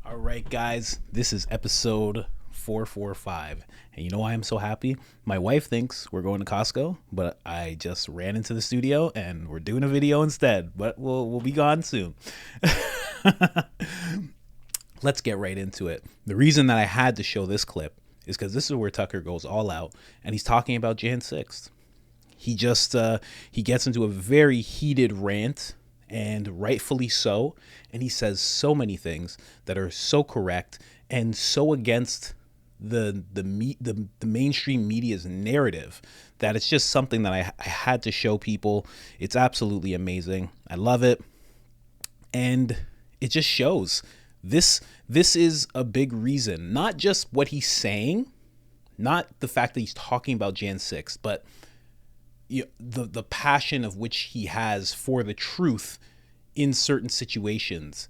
All right, guys, this is episode 445. And you know why I'm so happy? My wife thinks we're going to Costco, but I just ran into the studio and we're doing a video instead, but we'll be gone soon. Let's get right into it. The reason that I had to show this clip is because this is where Tucker goes all out and he's talking about Jan 6th. He just he gets into a very heated rant, and rightfully so, and he says so many things that are so correct and so against the mainstream media's narrative that it's just something that I had to show people. It's absolutely amazing. I love it, and it just shows this is a big reason, not just what he's saying, not the fact that he's talking about Jan 6th, but the passion of which he has for the truth in certain situations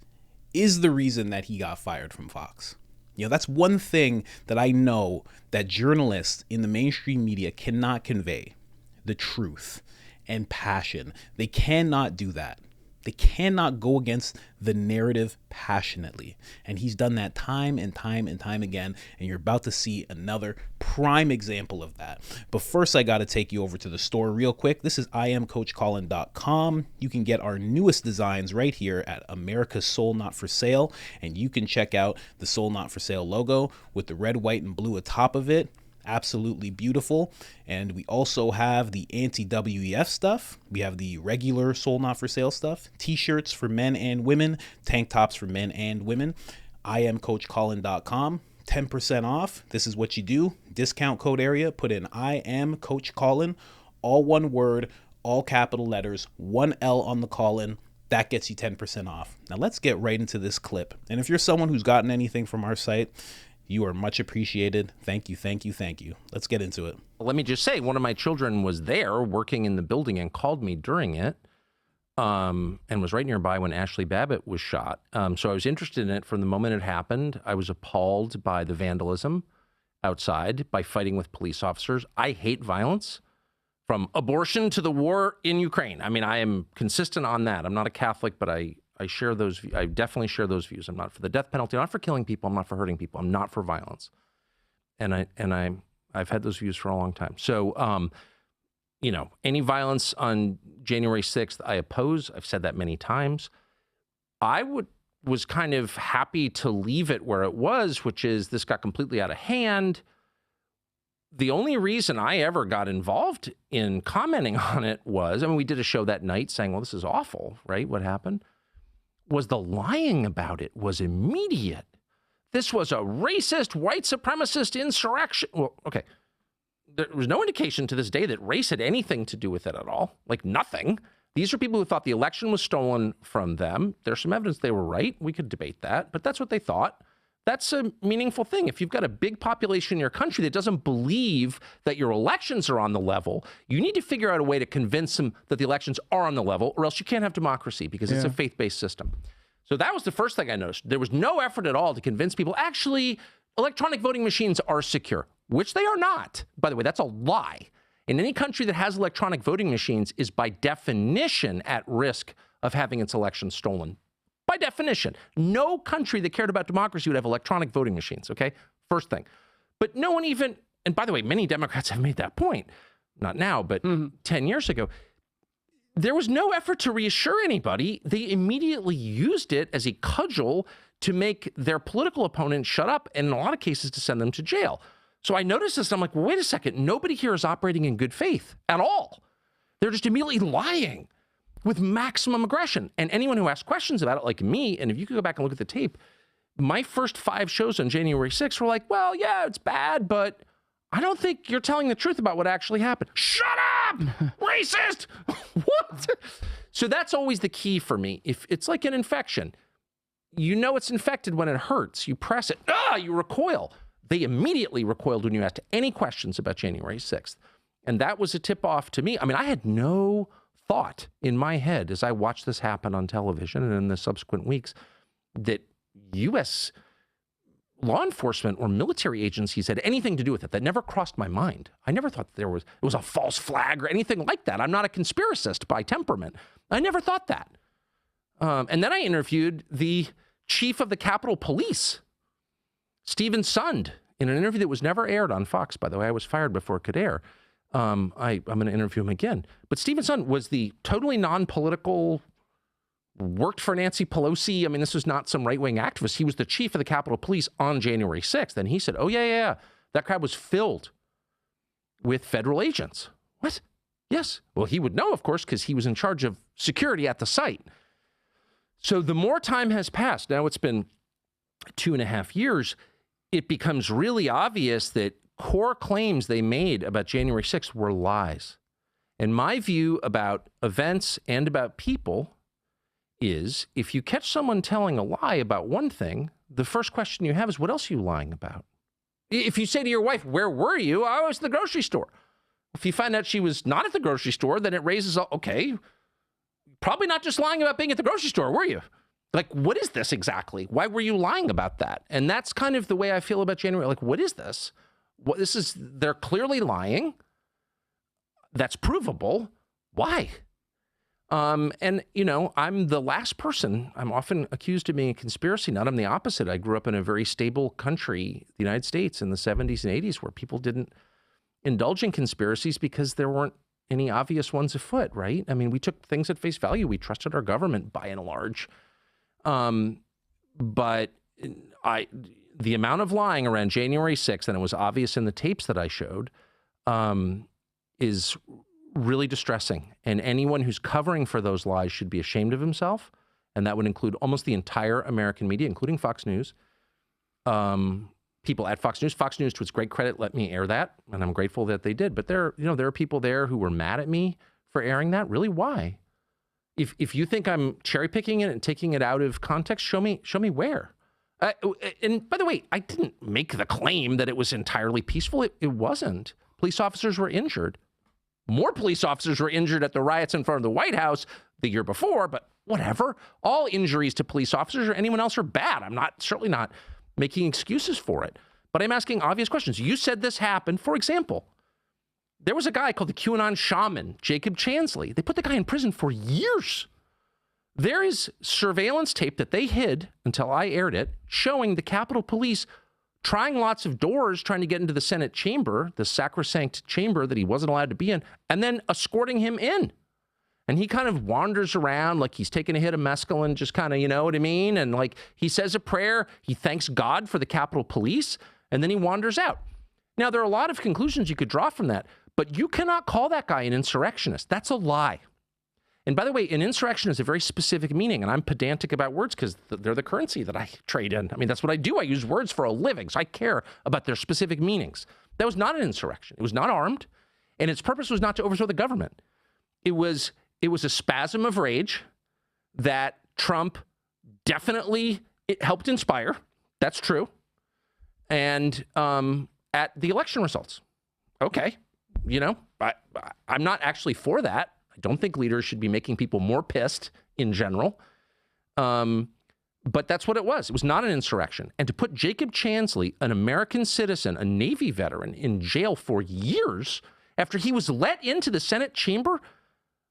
is the reason that he got fired from Fox. That's one thing that I know that journalists in the mainstream media cannot convey: the truth and passion. They cannot do that. They cannot go against the narrative passionately. And he's done that time and time and time again. And you're about to see another prime example of that. But first, I got to take you over to the store real quick. This is IamCoachColin.com. You can get our newest designs right here at America's Soul Not For Sale. And you can check out the Soul Not For Sale logo with the red, white, and blue atop of it. Absolutely beautiful. And we also have the anti-WEF stuff. We have the regular Soul Not For Sale stuff, t-shirts for men and women, tank tops for men and women. IamCoachColin.com, 10% off. This is what you do. Discount code area, put in I am Coach Colin, all one word, all capital letters, one L on the Colin. That gets you 10% off. Now let's get right into this clip. And if you're someone who's gotten anything from our site, you are much appreciated. Thank you, thank you, thank you. Let's get into it. Let me just say, one of my children was there working in the building and called me during it, and was right nearby when Ashley Babbitt was shot. So I was interested in it from the moment it happened. I was appalled by the vandalism outside, by fighting with police officers. I hate violence, from abortion to the war in Ukraine. I mean, I am consistent on that. I'm not a Catholic, but I share those. I definitely share those views. I'm not for the death penalty. I'm not for killing people. I'm not for hurting people. I'm not for violence. And I've had those views for a long time. So, any violence on January 6th, I oppose. I've said that many times. I was kind of happy to leave it where it was, which is this got completely out of hand. The only reason I ever got involved in commenting on it was, we did a show that night saying, well, this is awful, right? What happened? Was the lying about it was immediate. This was a racist, white supremacist insurrection. Well, okay. There was no indication to this day that race had anything to do with it at all. Like nothing. These are people who thought the election was stolen from them. There's some evidence they were right. We could debate that, but that's what they thought. That's a meaningful thing. If you've got a big population in your country that doesn't believe that your elections are on the level, you need to figure out a way to convince them that the elections are on the level, or else you can't have democracy because it's a faith-based system. So that was the first thing I noticed. There was no effort at all to convince people, actually, electronic voting machines are secure, which they are not. By the way, that's a lie. And any country that has electronic voting machines is by definition at risk of having its elections stolen. By definition, no country that cared about democracy would have electronic voting machines, okay? First thing. But no one even, and by the way, many Democrats have made that point, not now, but 10 years ago. There was no effort to reassure anybody. They immediately used it as a cudgel to make their political opponent shut up, and in a lot of cases to send them to jail. So I noticed this, and I'm like, well, wait a second. Nobody here is operating in good faith at all. They're just immediately lying with maximum aggression. And anyone who asks questions about it, like me, and if you could go back and look at the tape, my first 5 shows on January 6th were like, well, yeah, it's bad, but I don't think you're telling the truth about what actually happened. Shut up! Racist! What? So that's always the key for me. If it's like an infection, you know it's infected when it hurts. You press it. You recoil. They immediately recoiled when you asked any questions about January 6th. And that was a tip-off to me. I had no thought in my head as I watched this happen on television and in the subsequent weeks that U.S. law enforcement or military agencies had anything to do with it. That never crossed my mind. I never thought it was a false flag or anything like that. I'm not a conspiracist by temperament. I never thought that. And then I interviewed the chief of the Capitol Police, Stephen Sund, in an interview that was never aired on Fox, by the way. I was fired before it could air. I'm going to interview him again. But Stephen Sund was the totally non-political, worked for Nancy Pelosi. I mean, this was not some right-wing activist. He was the chief of the Capitol Police on January 6th. And he said, oh, yeah. That crowd was filled with federal agents. What? Yes. Well, he would know, of course, because he was in charge of security at the site. So the more time has passed, now it's been 2.5 years, it becomes really obvious that core claims they made about January 6th were lies. And my view about events and about people is if you catch someone telling a lie about one thing, the first question you have is, what else are you lying about? If you say to your wife, where were you? I was at the grocery store. If you find out she was not at the grocery store, then it raises, okay, probably not just lying about being at the grocery store, were you? Like, what is this exactly? Why were you lying about that? And that's kind of the way I feel about January. Like, what is this? What this is? They're clearly lying. That's provable. Why? And, I'm the last person. I'm often accused of being a conspiracy nut. I'm the opposite. I grew up in a very stable country, the United States, in the 70s and 80s, where people didn't indulge in conspiracies because there weren't any obvious ones afoot, right? I mean, we took things at face value. We trusted our government by and large. But the amount of lying around January 6th, and it was obvious in the tapes that I showed, is really distressing. And anyone who's covering for those lies should be ashamed of himself. And that would include almost the entire American media, including Fox News. People at Fox News. Fox News, to its great credit, let me air that, and I'm grateful that they did. But there are people there who were mad at me for airing that. Really, why? If you think I'm cherry picking it and taking it out of context, show me where. And by the way, I didn't make the claim that it was entirely peaceful. It wasn't. Police officers were injured. More police officers were injured at the riots in front of the White House the year before, but whatever. All injuries to police officers or anyone else are bad. I'm certainly not making excuses for it. But I'm asking obvious questions. You said this happened. For example, there was a guy called the QAnon shaman, Jacob Chansley. They put the guy in prison for years. There is surveillance tape that they hid until I aired it, showing the Capitol Police trying lots of doors, trying to get into the Senate chamber, the sacrosanct chamber that he wasn't allowed to be in, and then escorting him in. And he kind of wanders around like he's taking a hit of mescaline, just kind of, you know what I mean? And like he says a prayer, he thanks God for the Capitol Police, and then he wanders out. Now, there are a lot of conclusions you could draw from that, but you cannot call that guy an insurrectionist. That's a lie. And by the way, an insurrection is a very specific meaning, and I'm pedantic about words because they're the currency that I trade in. I mean, that's what I do. I use words for a living, so I care about their specific meanings. That was not an insurrection. It was not armed, and its purpose was not to overthrow the government. It was a spasm of rage that Trump definitely helped inspire. That's true. And at the election results. Okay. I'm not actually for that. I don't think leaders should be making people more pissed in general. But that's what it was. It was not an insurrection. And to put Jacob Chansley, an American citizen, a Navy veteran, in jail for years after he was let into the Senate chamber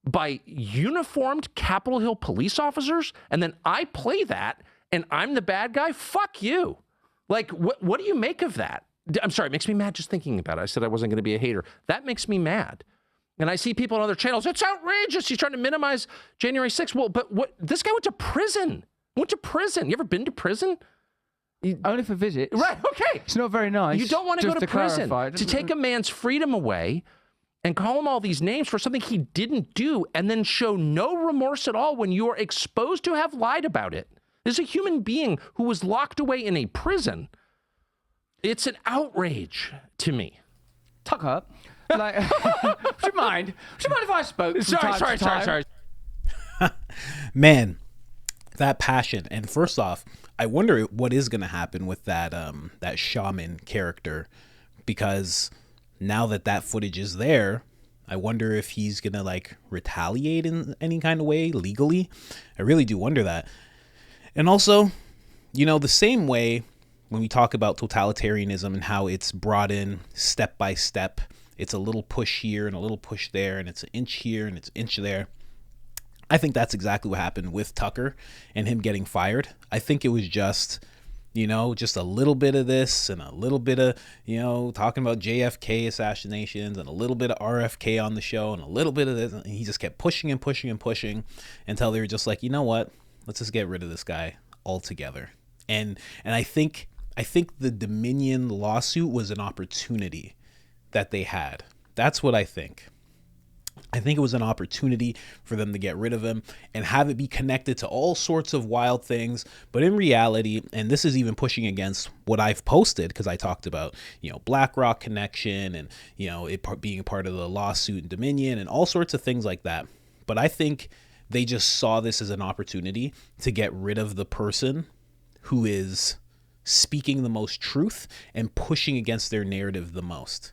by uniformed Capitol Hill police officers, and then I play that and I'm the bad guy? Fuck you. Like, what do you make of that? I'm sorry, it makes me mad just thinking about it. I said I wasn't going to be a hater. That makes me mad. And I see people on other channels, it's outrageous. He's trying to minimize January 6th. Well, but this guy went to prison. You ever been to prison? Only for visits. Right, okay. It's not very nice. You don't want to go to prison. To take a man's freedom away and call him all these names for something he didn't do and then show no remorse at all when you are exposed to have lied about it. This is a human being who was locked away in a prison. It's an outrage to me. Tucker, like, would you mind if I spoke? Sorry. Man, that passion. And first off, I wonder what is going to happen with that shaman character, because now that footage is there, I wonder if he's going to like retaliate in any kind of way legally. I really do wonder that. And also, the same way when we talk about totalitarianism and how it's brought in step by step, it's a little push here and a little push there, and it's an inch here and it's an inch there. I think that's exactly what happened with Tucker and him getting fired. I think it was just, just a little bit of this and a little bit of, talking about JFK assassinations and a little bit of RFK on the show and a little bit of this. And he just kept pushing and pushing and pushing until they were just like, you know what? Let's just get rid of this guy altogether. And I think the Dominion lawsuit was an opportunity that they had. That's what I think. I think it was an opportunity for them to get rid of him and have it be connected to all sorts of wild things. But in reality, and this is even pushing against what I've posted, because I talked about, BlackRock connection and, it being a part of the lawsuit in Dominion and all sorts of things like that. But I think they just saw this as an opportunity to get rid of the person who is speaking the most truth and pushing against their narrative the most.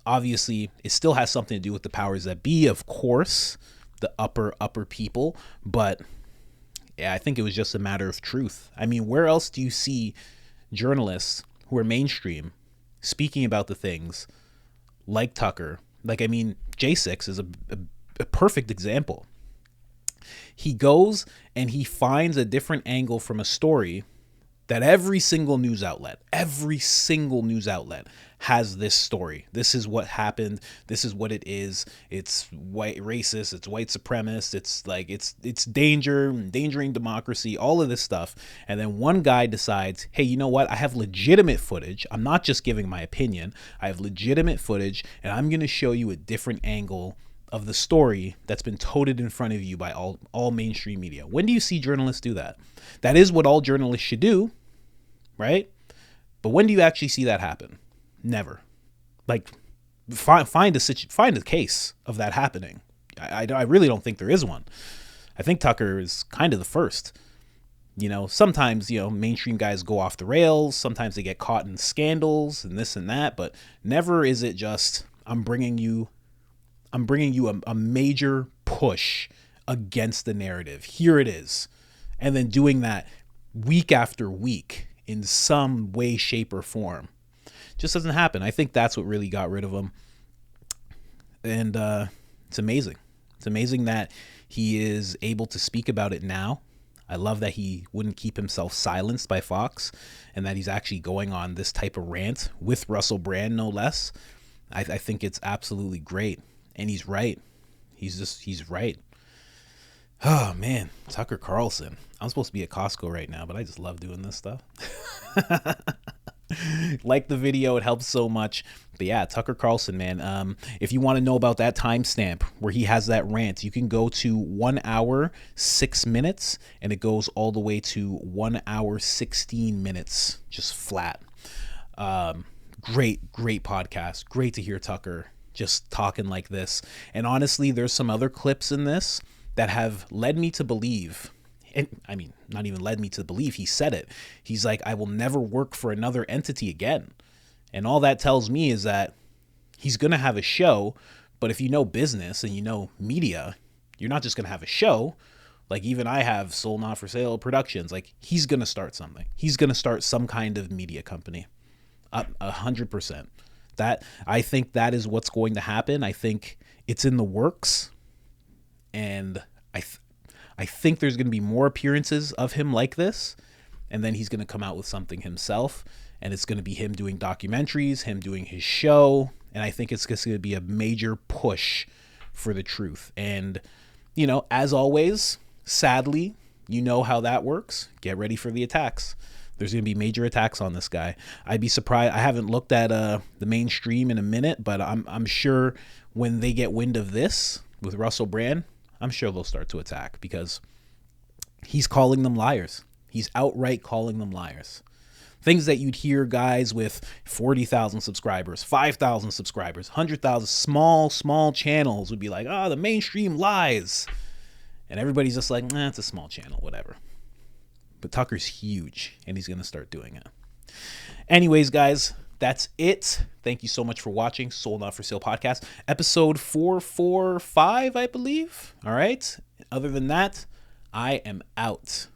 Obviously it still has something to do with the powers that be, of course, the upper people, but yeah, I think it was just a matter of truth. I mean, where else do you see journalists who are mainstream speaking about the things like Tucker? J6 is a perfect example. He goes and he finds a different angle from a story that every single news outlet has this story. This is what happened. This is what it is. It's white racist. It's white supremacist. It's like, it's endangering democracy, all of this stuff. And then one guy decides, hey, you know what? I have legitimate footage. I'm not just giving my opinion. I have legitimate footage, and I'm going to show you a different angle of the story that's been toted in front of you by all mainstream media. When do you see journalists do that? That is what all journalists should do, right? But when do you actually see that happen? Never. Find a case of that happening. I really don't think there is one. I think Tucker is kind of the first. Sometimes, mainstream guys go off the rails. Sometimes they get caught in scandals and this and that, but never is it just, I'm bringing you a major push against the narrative. Here it is. And then doing that week after week in some way, shape, or form. Just doesn't happen. I think that's what really got rid of him. And it's amazing. It's amazing that he is able to speak about it now. I love that he wouldn't keep himself silenced by Fox and that he's actually going on this type of rant with Russell Brand, no less. I think it's absolutely great. And he's right. He's right. Oh, man. Tucker Carlson. I'm supposed to be at Costco right now, but I just love doing this stuff. Like the video. It helps so much. But yeah, Tucker Carlson, man. If you want to know about that timestamp where he has that rant, you can go to 1 hour, 6 minutes, and it goes all the way to 1 hour, 16 minutes, just flat. Great podcast. Great to hear Tucker just talking like this. And honestly, there's some other clips in this that have led me to believe, and I mean, not even led me to believe, he said it. He's like, I will never work for another entity again. And all that tells me is that he's going to have a show, but if you know business and you know media, you're not just going to have a show. Like even I have Soul Not For Sale Productions. Like he's going to start something. He's going to start some kind of media company. 100%. That I think that is what's going to happen. I think it's in the works, and I think there's going to be more appearances of him like this, and then he's going to come out with something himself, and it's going to be him doing documentaries, him doing his show, and I think it's just going to be a major push for the truth. And as always, sadly, you know how that works. Get ready for the attacks. There's going to be major attacks on this guy. I'd be surprised. I haven't looked at the mainstream in a minute, but I'm sure when they get wind of this with Russell Brand, I'm sure they'll start to attack because he's calling them liars. He's outright calling them liars. Things that you'd hear guys with 40,000 subscribers, 5,000 subscribers, 100,000, small channels would be like, the mainstream lies. And everybody's just like, it's a small channel, whatever. But Tucker's huge, and he's going to start doing it. Anyways, guys, that's it. Thank you so much for watching Soul Not For Sale podcast, episode 445, I believe. All right. Other than that, I am out.